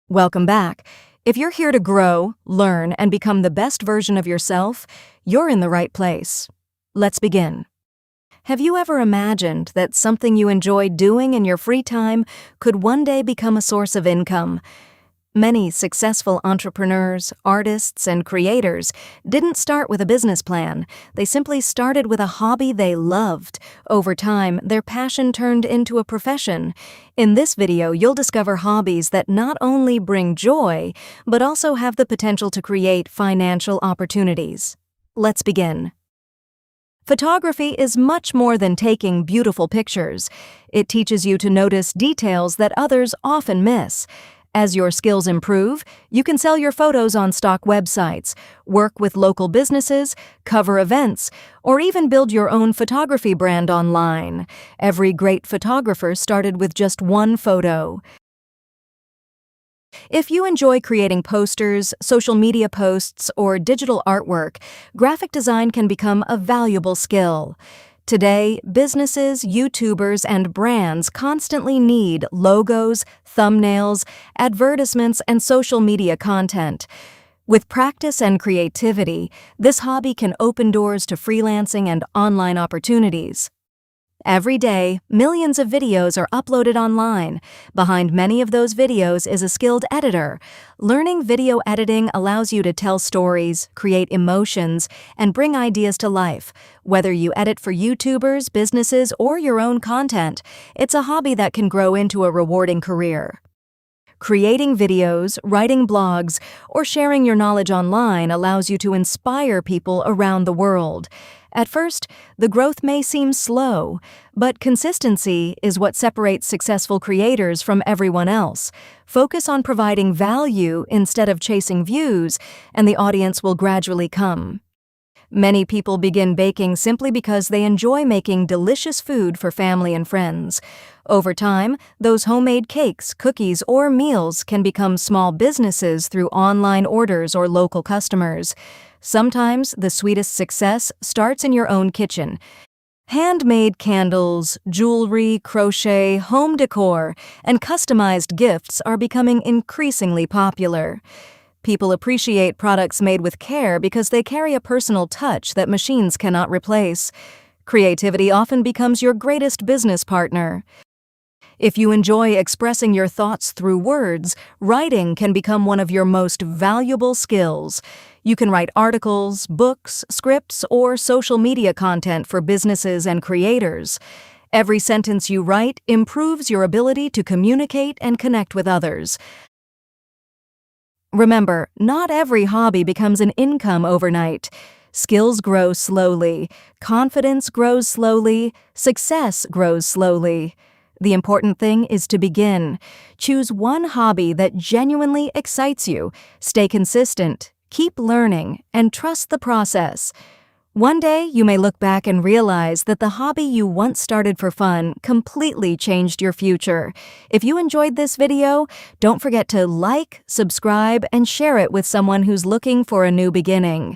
Welcome back. If you're here to grow, learn, and become the best version of yourself, you're in the right place. Let's begin. Have you ever imagined that something you enjoy doing in your free time could one day become a source of income? Many successful entrepreneurs, artists, and creators didn't start with a business plan. They simply started with a hobby they loved. Over time, their passion turned into a profession. In this video, you'll discover hobbies that not only bring joy, but also have the potential to create financial opportunities. Let's begin. Photography is much more than taking beautiful pictures. It teaches you to notice details that others often miss. As your skills improve, you can sell your photos on stock websites, work with local businesses, cover events, or even build your own photography brand online. Every great photographer started with just one photo. If you enjoy creating posters, social media posts, or digital artwork, graphic design can become a valuable skill. Today, businesses, YouTubers, and brands constantly need logos, thumbnails, advertisements, and social media content. With practice and creativity, this hobby can open doors to freelancing and online opportunities. Every day, millions of videos are uploaded online. Behind many of those videos is a skilled editor. Learning video editing allows you to tell stories, create emotions, and bring ideas to life. Whether you edit for YouTubers, businesses, or your own content, it's a hobby that can grow into a rewarding career. Creating videos, writing blogs, or sharing your knowledge online allows you to inspire people around the world. At first, the growth may seem slow, but consistency is what separates successful creators from everyone else. Focus on providing value instead of chasing views, and the audience will gradually come. Many people begin baking simply because they enjoy making delicious food for family and friends. Over time, those homemade cakes, cookies, or meals can become small businesses through online orders or local customers. Sometimes the sweetest success starts in your own kitchen. Handmade candles, jewelry, crochet, home decor, and customized gifts are becoming increasingly popular. People appreciate products made with care because they carry a personal touch that machines cannot replace. Creativity often becomes your greatest business partner. If you enjoy expressing your thoughts through words, writing can become one of your most valuable skills. You can write articles, books, scripts, or social media content for businesses and creators. Every sentence you write improves your ability to communicate and connect with others. Remember, not every hobby becomes an income overnight. Skills grow slowly, confidence grows slowly, success grows slowly. The important thing is to begin. Choose one hobby that genuinely excites you. Stay consistent, keep learning, and trust the process. One day, you may look back and realize that the hobby you once started for fun completely changed your future. If you enjoyed this video, don't forget to like, subscribe, and share it with someone who's looking for a new beginning.